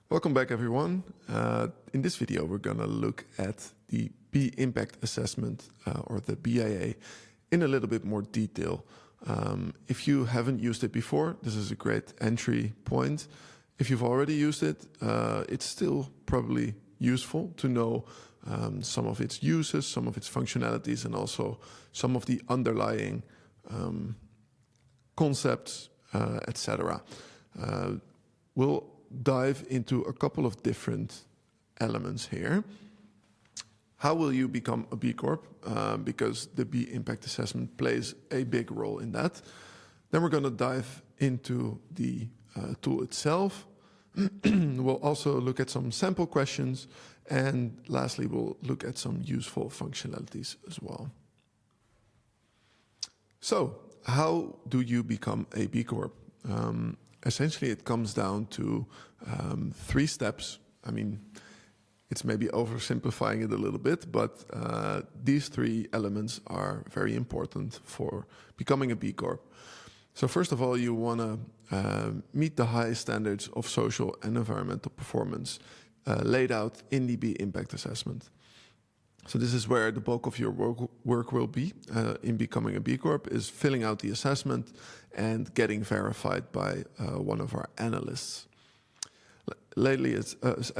Welcome back, everyone. In this video, we're going to look at the B Impact Assessment, or the BIA, in a little bit more detail. If you haven't used it before, this is a great entry point. If you've already used it, it's still probably useful to know some of its uses, some of its functionalities, and also some of the underlying concepts, etc. We'll dive into a couple of different elements here. How will you become a B Corp? Because the B Impact Assessment plays a big role in that. Then we're going to dive into the tool itself. We'll also look at some sample questions. And lastly, we'll look at some useful functionalities as well. So, how do you become a B Corp? Essentially, it comes down to 3 steps. I mean, it's maybe oversimplifying it a little bit, but these 3 elements are very important for becoming a B Corp. So first of all, you want to meet the high standards of social and environmental performance laid out in the B Impact Assessment. So this is where the bulk of your work will be in becoming a B Corp, is filling out the assessment and getting verified by one of our analysts.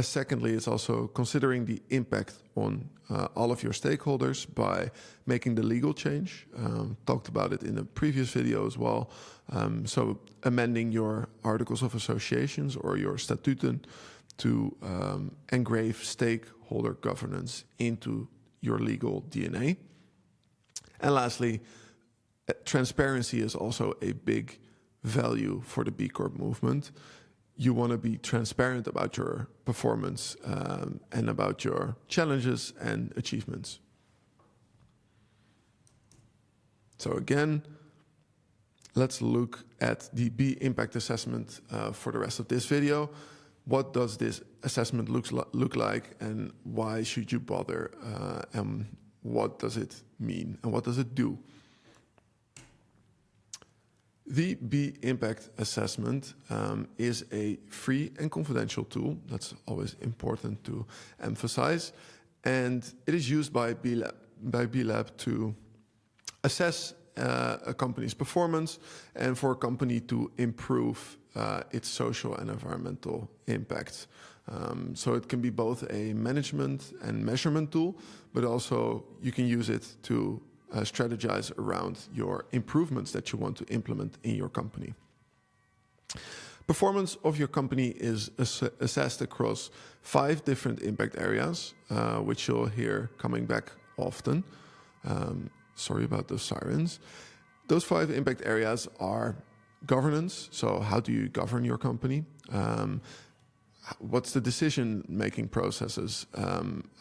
Secondly, it's also considering the impact on all of your stakeholders by making the legal change. Talked about it in a previous video as well. So amending your articles of associations or your statuten to engrave stakeholder governance into your legal DNA. And lastly, transparency is also a big value for the B Corp movement. You want to be transparent about your performance and about your challenges and achievements. So again, let's look at the B Impact Assessment for the rest of this video. What does this assessment look like, and why should you bother, and what does it mean, and what does it do? The B Impact Assessment is a free and confidential tool. That's always important to emphasize. And it is used by B Lab to assess a company's performance and for a company to improve its social and environmental impact. So it can be both a management and measurement tool, but also you can use it to strategize around your improvements that you want to implement in your company. Performance of your company is assessed across 5 different impact areas, which you'll hear coming back often. Sorry about those sirens. Those 5 impact areas are governance. So how do you govern your company? What's the decision-making processes?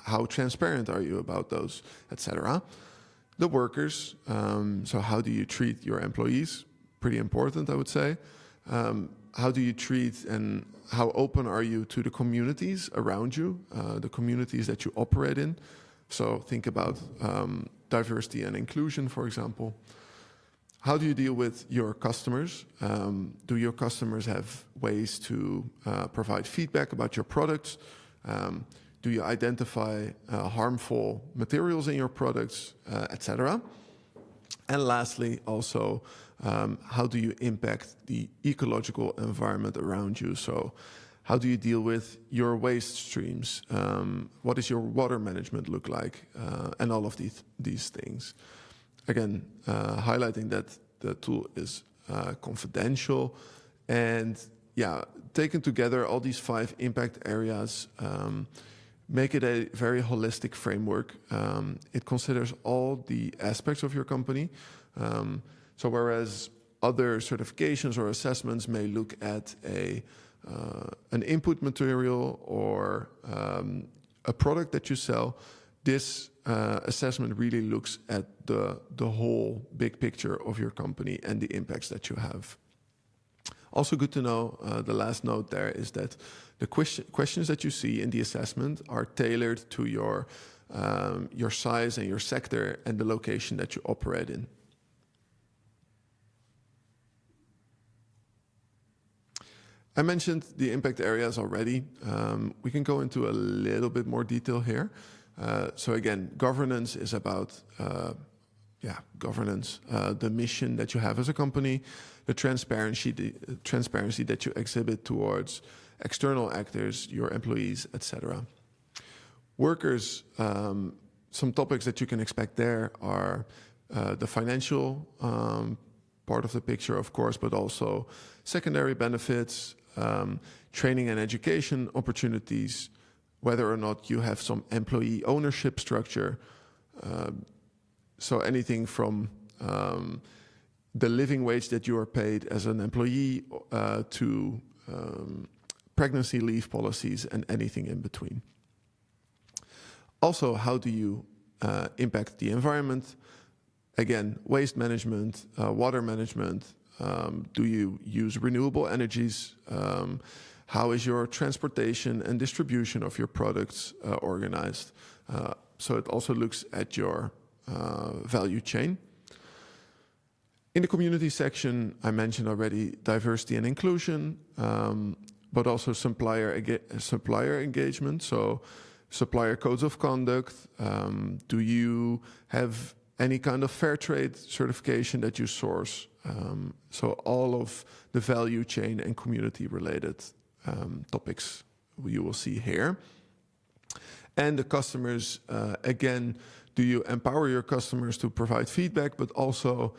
How transparent are you about those, etc.? The workers. So how do you treat your employees? Pretty important, I would say. How do you treat and how open are you to the communities around you, the communities that you operate in? So think about diversity and inclusion, for example. How do you deal with your customers? Do your customers have ways to provide feedback about your products? Do you identify harmful materials in your products, etc.? And lastly, also, how do you impact the ecological environment around you? So how do you deal with your waste streams? What does your water management look like? And all of these things. Again, highlighting that the tool is confidential. And yeah, taken together, all these 5 impact areas make it a very holistic framework. It considers all the aspects of your company. So whereas other certifications or assessments may look at an input material or a product that you sell, this assessment really looks at the whole big picture of your company and the impacts that you have. Also good to know, the last note there is that the questions that you see in the assessment are tailored to your size and your sector and the location that you operate in. I mentioned the impact areas already. We can go into a little bit more detail here. So again, governance is about governance, the mission that you have as a company, the transparency that you exhibit towards external actors, your employees, etc. Workers, some topics that you can expect there are the financial part of the picture, of course, but also secondary benefits, training and education opportunities, whether or not you have some employee ownership structure. So anything from the living wage that you are paid as an employee to pregnancy leave policies and anything in between. Also, how do you impact the environment? Again, waste management, water management. Do you use renewable energies? How is your transportation and distribution of your products organized? So it also looks at your value chain. In the community section, I mentioned already diversity and inclusion, but also supplier engagement. So supplier codes of conduct. Do you have any kind of fair trade certification that you source? So all of the value chain and community related topics you will see here. And the customers, again, do you empower your customers to provide feedback, but also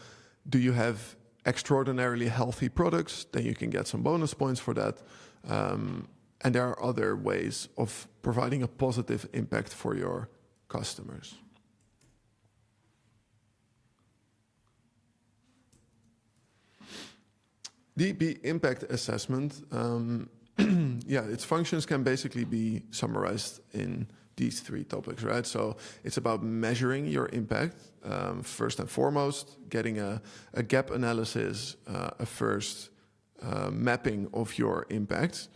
do you have extraordinarily healthy products? Then you can get some bonus points for that. And there are other ways of providing a positive impact for your customers. The B Impact Assessment, its functions can basically be summarized in these three topics, right? So it's about measuring your impact, first and foremost, getting a gap analysis, a first mapping of your impacts.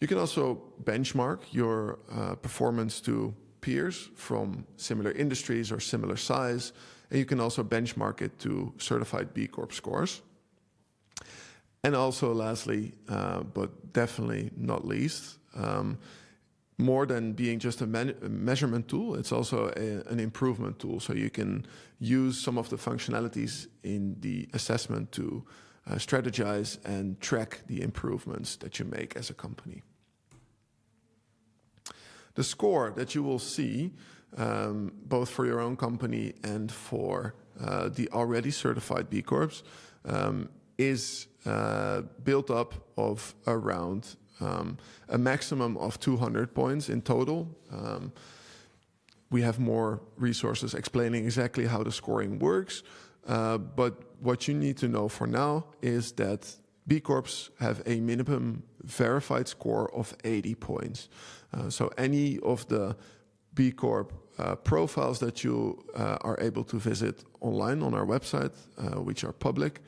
You can also benchmark your performance to peers from similar industries or similar size, and you can also benchmark it to certified B Corp scores. And also lastly, but definitely not least, more than being just a measurement tool, it's also an improvement tool. So you can use some of the functionalities in the assessment to strategize and track the improvements that you make as a company. The score that you will see, both for your own company and for the already certified B Corps, is built up of around a maximum of 200 points in total. We have more resources explaining exactly how the scoring works, but what you need to know for now is that B Corps have a minimum verified score of 80 points. So any of the B Corp profiles that you are able to visit online on our website, which are public,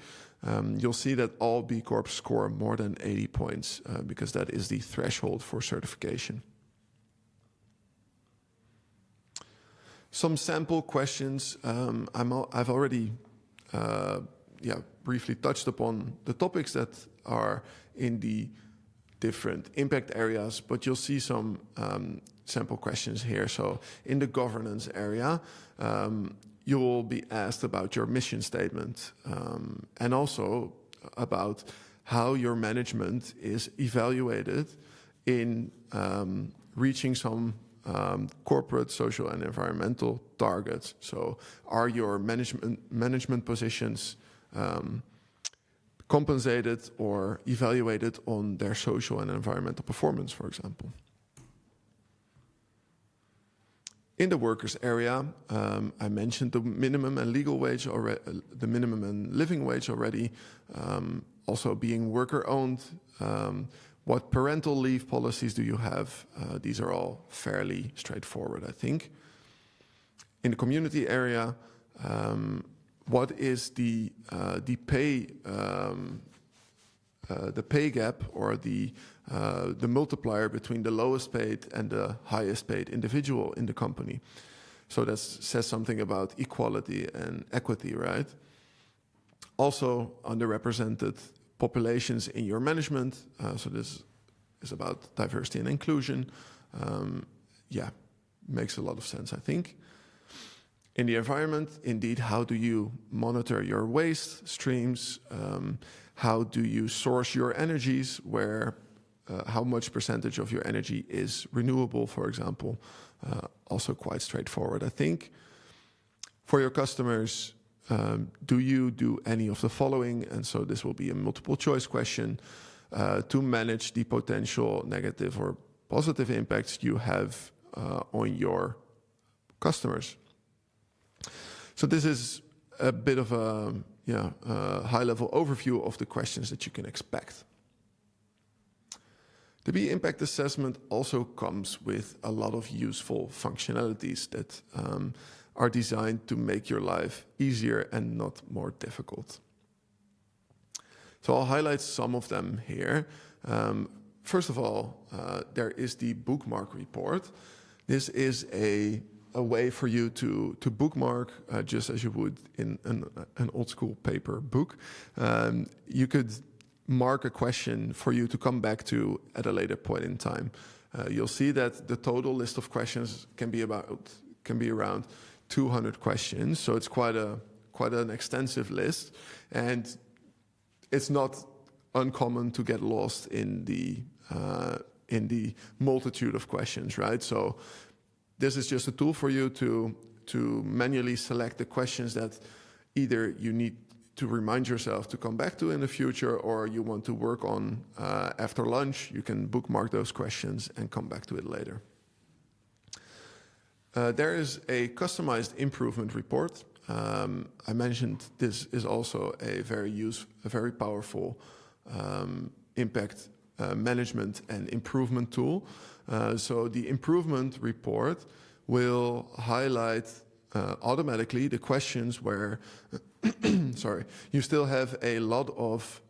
you'll see that all B Corps score more than 80 points because that is the threshold for certification. Some sample questions. I've already briefly touched upon the topics that are in the different impact areas, but you'll see some sample questions here. So in the governance area, you will be asked about your mission statement and also about how your management is evaluated in reaching some corporate, social, and environmental targets. So are your management positions compensated or evaluated on their social and environmental performance, for example? In the workers area, I mentioned the minimum and legal wage already, the minimum and living wage already, also being worker-owned. What parental leave policies do you have? These are all fairly straightforward, I think. In the community area, what is the pay gap or the multiplier between the lowest paid and the highest paid individual in the company? So that says something about equality and equity, right? Also, underrepresented populations in your management. So this is about diversity and inclusion. Yeah, makes a lot of sense, I think. In the environment, indeed, how do you monitor your waste streams? How do you source your energies? How much percentage of your energy is renewable, for example? Also quite straightforward, I think. For your customers, do you do any of the following? And so this will be a multiple choice question to manage the potential negative or positive impacts you have on your customers. So this is a bit of a high-level overview of the questions that you can expect. The B Impact Assessment also comes with a lot of useful functionalities that are designed to make your life easier and not more difficult. So I'll highlight some of them here. First of all, there is the bookmark report. This is a way for you to bookmark, just as you would in an old school paper book. You could mark a question for you to come back to at a later point in time. You'll see that the total list of questions can be around 200 questions, so it's quite an extensive list, and it's not uncommon to get lost in the multitude of questions, right? So this is just a tool for you to manually select the questions that either you need to remind yourself to come back to in the future, or you want to work on after lunch. You can bookmark those questions and come back to it later. There is a customized improvement report. I mentioned this is also a very powerful impact management and improvement tool. So the improvement report will highlight automatically the questions where you still have a lot of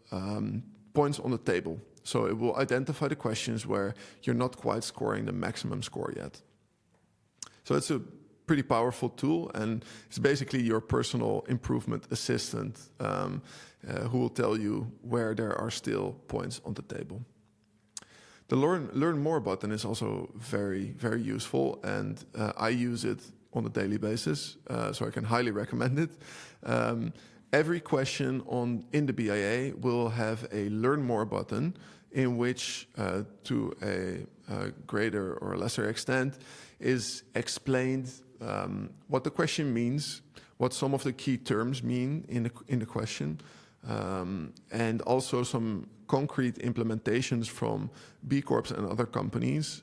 points on the table. So it will identify the questions where you're not quite scoring the maximum score yet. So it's a pretty powerful tool, and it's basically your personal improvement assistant who will tell you where there are still points on the table. The Learn More button is also very, very useful, and I use it on a daily basis, so I can highly recommend it. Every question in the BIA will have a Learn More button in which, to a greater or lesser extent, is explained what the question means, what some of the key terms mean in the question, and also some concrete implementations from B Corps and other companies,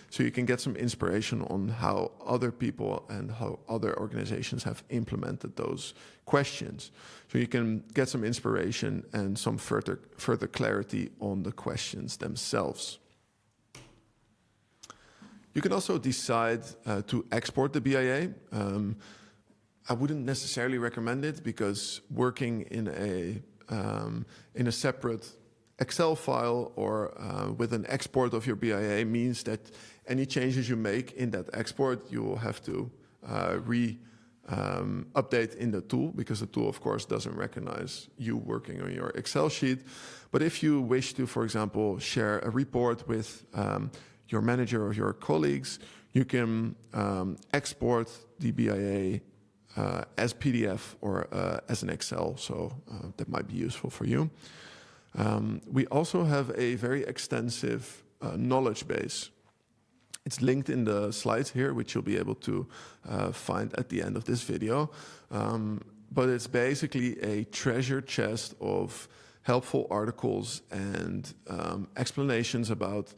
so you can get some inspiration on how other people and how other organizations have implemented those questions. So you can get some inspiration and some further clarity on the questions themselves. You can also decide to export the BIA. I wouldn't necessarily recommend it, because working in a separate Excel file or with an export of your BIA means that any changes you make in that export, you will have to update in the tool, because the tool, of course, doesn't recognize you working on your Excel sheet. But if you wish to, for example, share a report with your manager or your colleagues, you can export the BIA as PDF or as an Excel, so that might be useful for you. We also have a very extensive knowledge base. It's linked in the slides here, which you'll be able to find at the end of this video. But it's basically a treasure chest of helpful articles and explanations about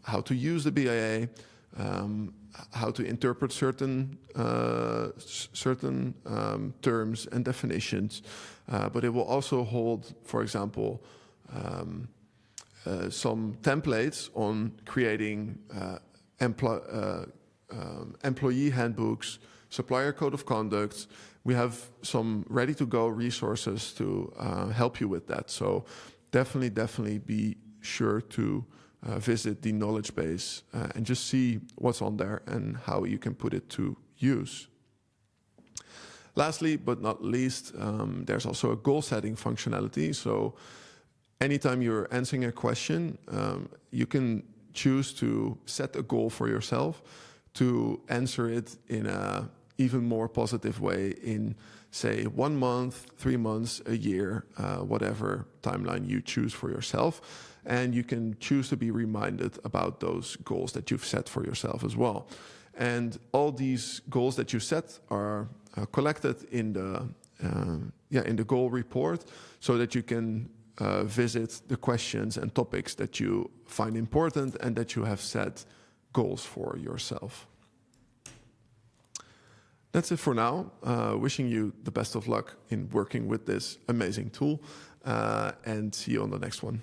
how to use the BIA, how to interpret certain terms and definitions, but it will also hold, for example, some templates on creating employee handbooks, supplier code of conduct. We have some ready-to-go resources to help you with that. So definitely be sure to visit the knowledge base and just see what's on there and how you can put it to use. Lastly, but not least, there's also a goal setting functionality. So anytime you're answering a question, you can choose to set a goal for yourself to answer it in a even more positive way in, say, 1 month, 3 months, a year, whatever timeline you choose for yourself. And you can choose to be reminded about those goals that you've set for yourself as well. And all these goals that you set are collected in the goal report, so that you can visit the questions and topics that you find important and that you have set goals for yourself. That's it for now. Wishing you the best of luck in working with this amazing tool, and see you on the next one.